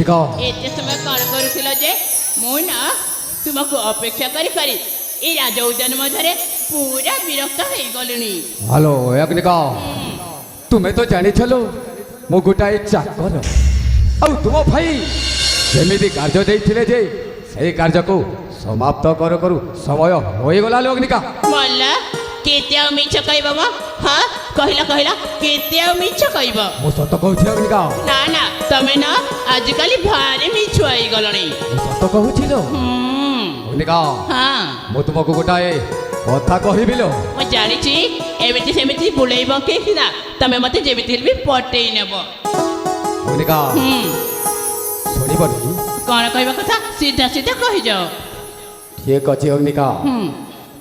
ଅଗ୍ନିକା ଏତେ ସମୟ କ'ଣ କରୁଥିଲ ଯେ? ମୁଁ ନା ତୁମକୁ ଅପେକ୍ଷା କରି କରି ଏ ରାଜ ଉଦ୍ୟାନ ମଧ୍ୟରେ ପୁରା ବିରକ୍ତ ହେଇଗଲିଣି। ହ୍ୟାଲୋ ଅଗ୍ନିକା ତୁମେ ତ ଜାଣିଥିଲ ମୁଁ ଗୋଟାଏ ଚାକର ଆଉ ତୁମ ଭାଇ ଯେମିତି କାର୍ଯ୍ୟ ଦେଇଥିଲେ ଯେ ସେଇ କାର୍ଯ୍ୟକୁ ସମାପ୍ତ କରୁ କରୁ ସମୟ ହୋଇଗଲା ଅଗ୍ନିକା। ମଲା କେତେ ଆଉ ମିଛ କହିବ ମ? ହଁ କହିଲ କେତେ ଆଉ ମିଛ କହିବ? ମୁଁ ସତ କହୁଛି ଅଗ୍ନିକା। ନା ନା ତମେ ନା ଆଜିକାଲି ଭାରି ମିଛ ହେଇଗଲଣି। ମୁଁ ସତ କହୁଛି ଲୋ ଅଗ୍ନିକା। ହଁ ମୁଁ ତୁମକୁ ଗୋଟାଏ କଥା କହିବି ଲୋ। ମୁଁ ଜାଣିଛି ଏମିତି ସେମିତି ବୁଲେଇ ବଙ୍କେଇକି ନା ତମେ ମତେ ଯେମିତି ହେଲେ ବି ପଟେଇ ନେବ। ଅଗ୍ନିକା ଶୁଣିବନି? କ'ଣ କହିବା କଥା ସିଧା ସିଧା କହିଯାଅ। ଠିକ ଅଛି ଅଗ୍ନିକା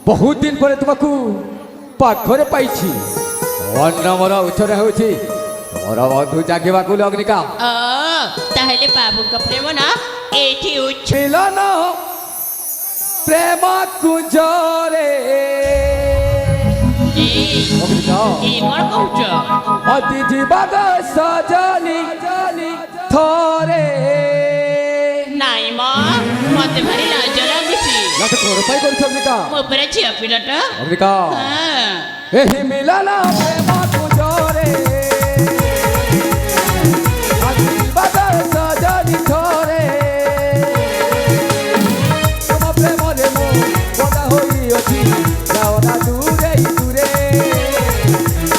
ବହୁତ ଦିନ ପରେ ତୁମକୁ ପାଖରେ ପାଇଛି। ଅନ୍ନ ମୋର ଉଚ୍ଚରେ ହେଉଛି ମୋର ବନ୍ଧୁ ଜାଗିବାକୁ ଅଗ୍ନିକା। ତାହେଲେ ବାବୁଙ୍କ ପ୍ରେମ ନା ଏଇଠି ଉଚ୍ଚ ମିଲନ ପ୍ରେମ କୁଞ୍ଜରେ ଅଗ୍ନିକା କ'ଣ କହୁଛ? ଅତି ଜୀବନ ସଜନି ଥରେ। ନାଇଁ ମ ମତେ ଭାରି ଲାଜ ଲାଗୁଛି। ଲାଜ କଣ ପାଇଁ କରୁଛ ଅଗ୍ନିକା? ମୋ ଉପରେ ଝିଅ ପିଲାଟା। ଅଗ୍ନିକା ଏହି ମିଲନ ପ୍ରେମ କୁଞ୍ଜରେ ଅତି ଜୀବନ ସଜନି ଥରେ। ତୁମ ପ୍ରେମରେ ମୁଁ ବଦା ହୋଇଅଛି ଯାଅ ନା ଦୂରେ ଦୂରେ।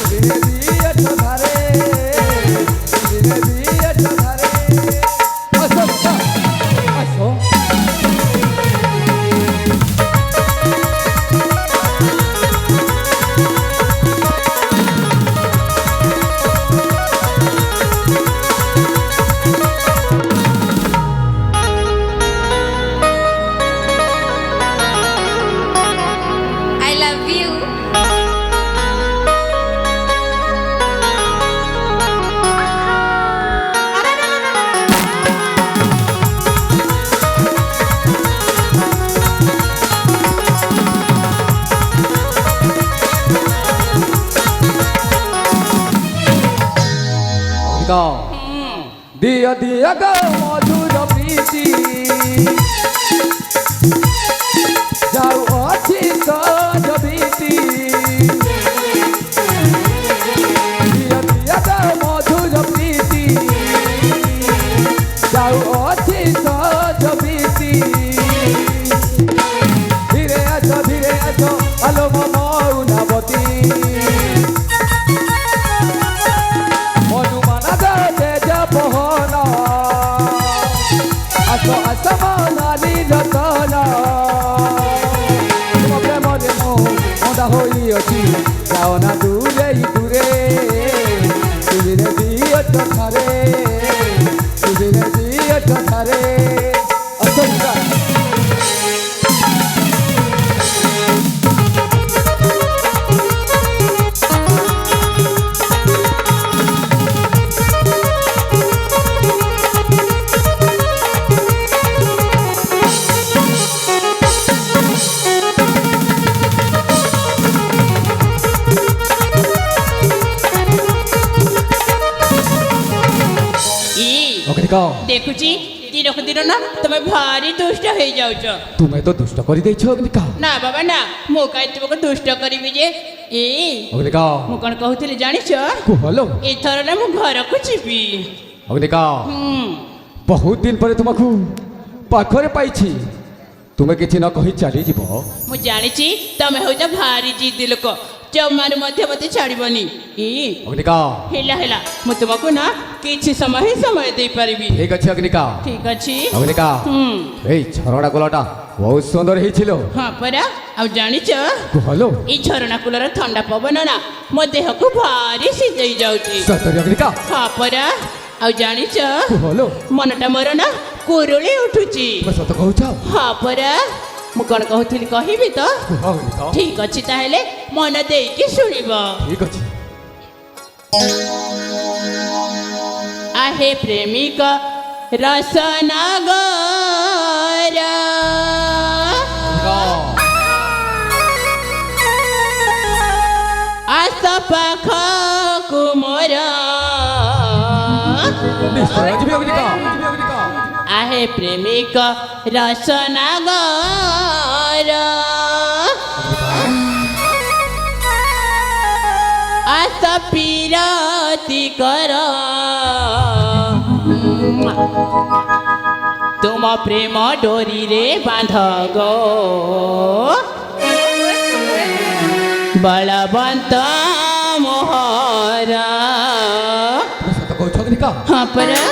ଦିନେ ଦିଏ ଧାରେ ଦିନେ ଦିଏ ଧାରେ। ଆସ ଆସ I love you. ଅଗ୍ନିକା ଦିଅ ଦିଅ ଗ ମଧୁର ପ୍ରୀତି ଯାଉ ଅଛି ସଜ ଭୀତି। ଦିଅ ଦିଅ ଗ ମଧୁର ପ୍ରୀତି ଯାଉ ଅଛି ସଜ ଭୀତି। ଧୀରେ ଆସ ଆଲୋ ମୌନବତୀ ହନୁମାନ ତେଜ ପହନ ଆସ ଆସ ମନାଲି ରତନ। ତୁମ ପ୍ରେମରେ ମୁଁ ବନ୍ଧା ହୋଇଅଛି ଯାଅ ନା ଦୂରେ ଦୂରେ। ଦିନେ ଦିଅ ଠାରେ ଦିନେ ଦିଅ ଠାରେ। ଅଗ୍ନିକା ଦେଖୁଛି ଦିନକୁ ଦିନ ନା ତମେ ଭାରି ଦୁଷ୍ଟ ହେଇଯାଉଛ। ତୁମେ ତ ଦୁଷ୍ଟ କରିଦେଇଛ ଅଗ୍ନିକା। ନା ବାବା ନା ମୁଁ କାହିଁ ତୁମକୁ ଦୁଷ୍ଟ କରିବି ଯେ? ଅଗ୍ନିକା ମୁଁ କ'ଣ କହୁଥିଲି ଜାଣିଛ? କୁହଲୋ ଏଥର ନା ମୁଁ ଘରକୁ ଯିବି। ଅଗ୍ନିକା ବହୁତ ଦିନ ପରେ ତୁମକୁ ପାଖରେ ପାଇଛି ତୁମେ କିଛି ନ କହି ଚାଲିଯିବ। ମୁଁ ଜାଣିଛି ତମେ ହଉଛ ଭାରି ଜିଦି ଲୋକ ଜମାରୁ ମଧ୍ୟ ମତେ ଛାଡ଼ିବନି। ଅଗ୍ନିକା ହେଲା ମୁଁ ତୁମକୁ ନା କିଛି ସମୟ ହିଁ ସମୟ ଦେଇପାରିବି। ଠିକ ଅଛି ଅଗ୍ନିକା। ଠିକ ଅଛି ଅଗ୍ନିକା ଏଇ ଝରଣା କୁଲଟା ବହୁତ ସୁନ୍ଦର ହେଇছিল। ହଁ ପରା ଆଉ ଜାଣିଛ କୁହଲୋ ଏଇ ଝରଣା କୁଲର ଥଣ୍ଡା ପବନ ନା ମୋ ଦେହକୁ ଭାରି ସିଝେଇ ଯାଉଛି। ସତରେ ଅଗ୍ନିକା? ହଁ ପରା ଆଉ ଜାଣିଛ କୁହଲୋ ମନଟା ମୋର ନା କୁରୁଳି ଉଠୁଛି। ତୁମେ ସତ କହୁଛ? ହଁ ପରା ମୁଁ କ'ଣ କହୁଥିଲି କହିବି ତ? କୁହ ଅଗ୍ନିକା। ଠିକ ଅଛି ତାହେଲେ ମନ ଦେଇକି ଶୁଣିବ। ଠିକ ଅଛି। आहे प्रेमिक रसनगर आस पाख कुमोर निश्चय अग्निका आहे ପ୍ରେମିକ ରସନାଗର ଆସ ପିରତି କର ତୁମ ପ୍ରେମ ଡୋରିରେ ବାନ୍ଧ ଗୋ ବଳବନ୍ତ ମୋହରା ସତ କହୁଛ ଅଗ୍ନିକା? ହଁ ପରା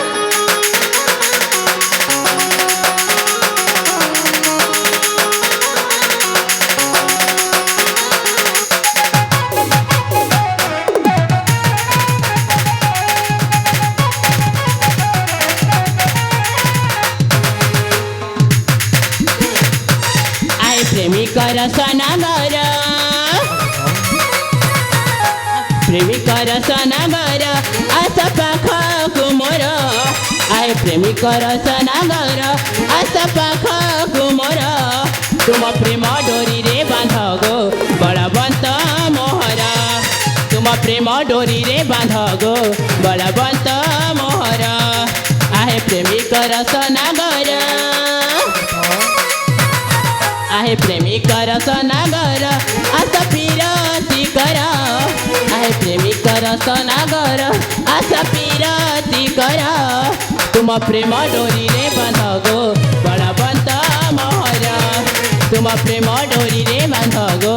ପ୍ରେମିକ ରସନାଗର ପ୍ରେମିକ ରସନାଗର ଆସ ପାଖକୁ ମୋର ଆଏ ପ୍ରେମିକ ରସନାଗର ଆସ ପାଖକୁ ମୋର ତୁମ ପ୍ରେମ ଡୋରିରେ ବାନ୍ଧ ଗୋ ବଳବନ୍ତ ମୋହରା ତୁମ ପ୍ରେମ ଡୋରିରେ ବାନ୍ଧ ଗୋ ବଳବନ୍ତ ମୋହରା ଆଏ ପ୍ରେମିକ ରସନାଗର आहे प्रेमिक रसनागर आस पिरती कर आहे प्रेमिक रसनागर आस पिरती कर तुम प्रेम डोरी रे बांध गो बलवंत मोहरा तुम प्रेम डोरी रे बांध गो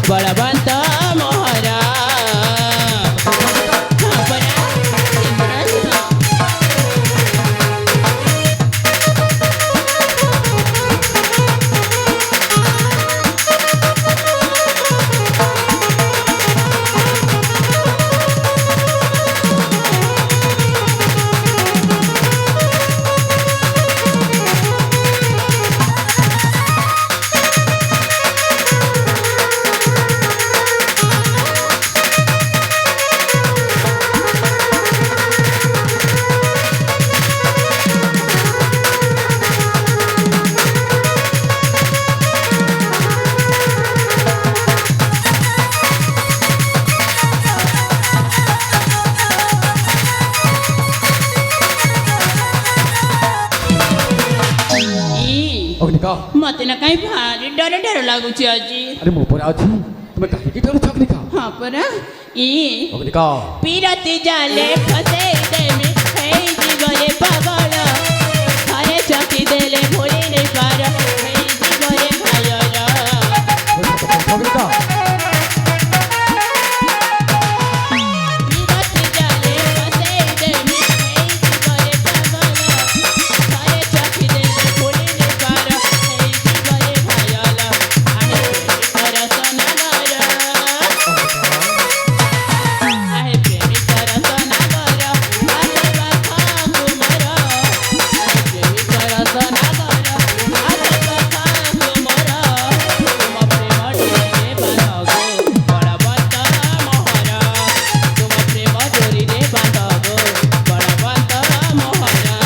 बलवंत मोहरा ଅଗ୍ନିକା ମତେ ନା କାହିଁ ଭାରି ଡର ଡର ଲାଗୁଛି ଆଜି ଆରେ ମୋ ପରେ ଅଛି ତୁମେ କାହିଁକି ଡରୁଛ ଅଗ୍ନିକା? ହଁ ପରା ଅଗ୍ନିକା ପିରତି ଜାଲେ ଫସେଇ ଦେମି ହେଇଯିବରେ ପାଗଳ ଥରେ ଚକି ଦେଲେ ଭୁଲି ନେଇ ପାର ହେଇଯିବରେ ଘାୟଳ ଅଗ୍ନିକା ପିରତି ଜାଲେ ଫସେଇ ଦେମି ହେଇଯିବରେ ପାଗଳ ଥରେ ଚକି ଦେଲେ ଭୁଲି ନେଇ ପାର ହେଇଯିବରେ ଘାୟଳ ଆହେ ରସନାଗର आहे प्रेमिक रसनागर आस पाखକୁ ମୋର आहे प्रेमिक रसनागर आस पाखକୁ ମୋର ତୁମ ପ୍ରେମ ଡୋରିରେ ବାନ୍ଧ ଗୋ ବଳବନ୍ତ ମୋହରା ତୁମ ପ୍ରେମ ଡୋରିରେ ବାନ୍ଧ ଗୋ ବଳବନ୍ତ ମୋହରା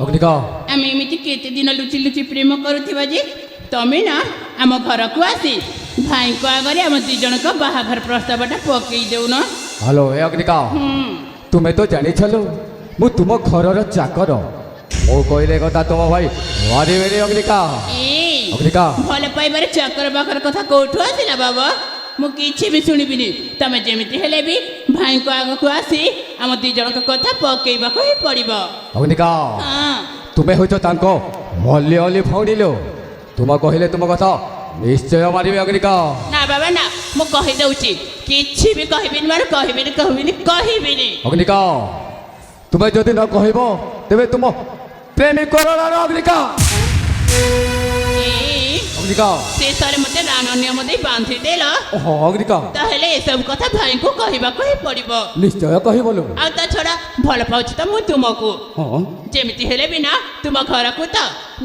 ଅଗ୍ନିକା ଆମେ ଏମିତି କେତେ ଦିନ ଲୁଚି ଲୁଚି ପ୍ରେମ କରୁଥିବା ଯେ ତମେ ନା ଆମ ଘରକୁ ଆସି ଭାଇଙ୍କ ଆଗରେ ଆମ ଦି ଜଣଙ୍କ ବାହାଘର ପ୍ରସ୍ତାବଟା ପକେଇ ଦେଉନ ହ୍ୟାଲୋ ଏ ଅଗ୍ନିକା ତୁମେ ତ ଜାଣିଛଲ ମୁଁ ତୁମ ଘରର ଚାକର ମୁଁ କହିଲେ କଥା ତୁମ ଭାଇ ମାରିବେନି ଅଗ୍ନିକା ଏ ଅଗ୍ନିକା ଭଲ ପାଇବାରେ ଚାକର ବାକର କଥା କୋଉଠୁ ଆସିଲା ବାବା ମୁଁ କିଛି ବି ଶୁଣିବିନି। ତମେ ଯେମିତି ହେଲେ ବି ଭାଇଙ୍କ ଆଗକୁ ଆସି ଆମ ଦି ଜଣଙ୍କ କଥା ପକେଇବାକୁ ହିଁ ପଡ଼ିବ। ଅଗ୍ନିକା ହଁ ତୁମେ ହଉଛ ତାଙ୍କ ଅଲି ଅଲି ଭଉଣୀଲୋ। ତୁମ କହିଲେ ତୁମ କଥା ନିଶ୍ଚୟ ମାରିବେ ଅଗ୍ନିକା। ନା ବାବା ନା, ମୁଁ କହିଦେଉଛି କିଛି ବି କହିବିନି, ମାନେ କହିବିନି। ଅଗ୍ନିକା ତୁମେ ଯଦି ନ କହିବ ତେବେ ତୁମ ପ୍ରେମିକର ନାମ ଅଗ୍ନିକା। ଅଗ୍ନିକା ଶେଷରେ ମତେ ରାଣ ନିୟମ ଦେଇ ବାନ୍ଧିଦେଲ। ହଁ ଅଗ୍ନିକା ତାହେଲେ ଏସବୁ କଥା ଭାଇଙ୍କୁ କହିବାକୁ ହିଁ ପଡ଼ିବ। ନିଶ୍ଚୟ କହିବଲୋ। ଆଉ ତା ଛଡ଼ା ଭଲ ପାଉଛି ତ ମୁଁ ତୁମକୁ। ହଁ ଯେମିତି ହେଲେ ବି ନା ତୁମ ଘରକୁ ତ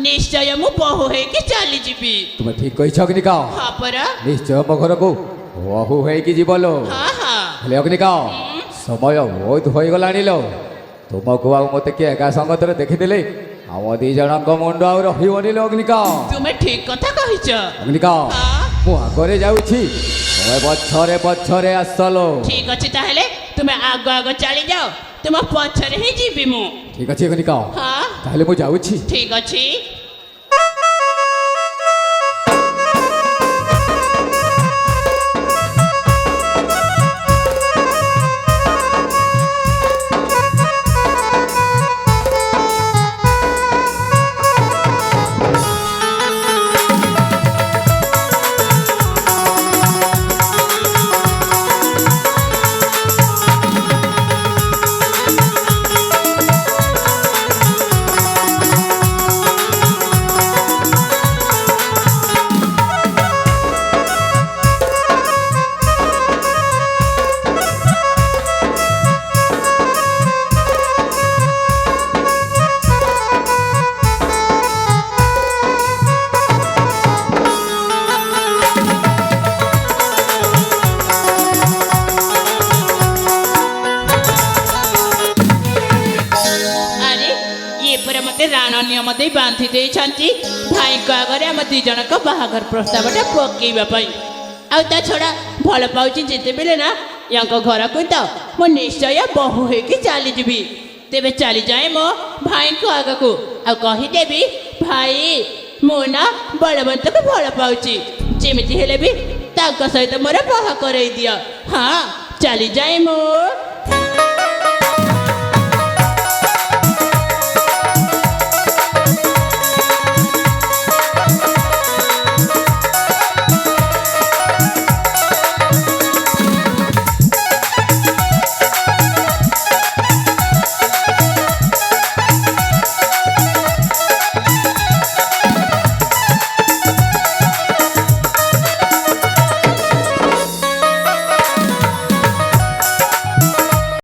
ନିଶ୍ଚୟ ମୁଁ ବୋହୂ ହେଇକି ଚାଲିଯିବି। ତୁମେ ଠିକ କହିଛ ଅଗ୍ନିକା। ହଁ ପରା। ନିଶ୍ଚୟ ମୋ ଘରକୁ ବହୁ ହେଇକି ଯିବଲୋ। ହଁ ହଁ। ହେଲେ ଅଗ୍ନିକା ସମୟ ବହୁତ ହୋଇଗଲାଣି ଲୋ। ତୁମକୁ ଆଉ ମୋତେ କିଏ ଏକା ସଙ୍ଗତରେ ଦେଖିଥିଲେ ଆମ ଦି ଜଣଙ୍କ ମୁଣ୍ଡ ଆଉ ରହିବନି ଲୋ ଅଗ୍ନିକା। ତୁମେ ଠିକ କଥା କହିଛ। ଅଗ୍ନିକା ହଁ ମୁଁ ଆଗରେ ଯାଉଛି, ତମେ ପଛରେ ପଛରେ ଆସଲୋ। ଠିକ ଅଛି, ତାହେଲେ ତୁମେ ଆଗ ଚାଲିଯାଅ, ତୁମ ପଛରେ ହିଁ ଯିବି ମୁଁ। ଠିକ ଅଛି ଅଗ୍ନିକା, ହଁ ତାହେଲେ ମୁଁ ଯାଉଛି। ଠିକ ଅଛି। ରାଣ ନିୟମ ଦେଇ ବାନ୍ଧି ଦେଇଛନ୍ତି ଭାଇଙ୍କ ଆଗରେ ଆମ ଦି ଜଣଙ୍କ ବାହାଘର ପ୍ରସ୍ତାବଟା ପକେଇବା ପାଇଁ। ଆଉ ତା ଛଡ଼ା ଭଲ ପାଉଛି ଯେତେବେଳେ ନା ୟାଙ୍କ ଘରକୁ ତ ମୁଁ ନିଶ୍ଚୟ ବୋହୂ ହେଇକି ଚାଲିଯିବି। ତେବେ ଚାଲିଯାଏ ମୋ ଭାଇଙ୍କ ଆଗକୁ ଆଉ କହିଦେବି, ଭାଇ ମୁଁ ନା ବଳବନ୍ତକୁ ଭଲ ପାଉଛି, ଯେମିତି ହେଲେ ବି ତାଙ୍କ ସହିତ ମୋର ବାହା କରେଇ ଦିଅ। ହଁ ଚାଲିଯାଏ ମୁଁ।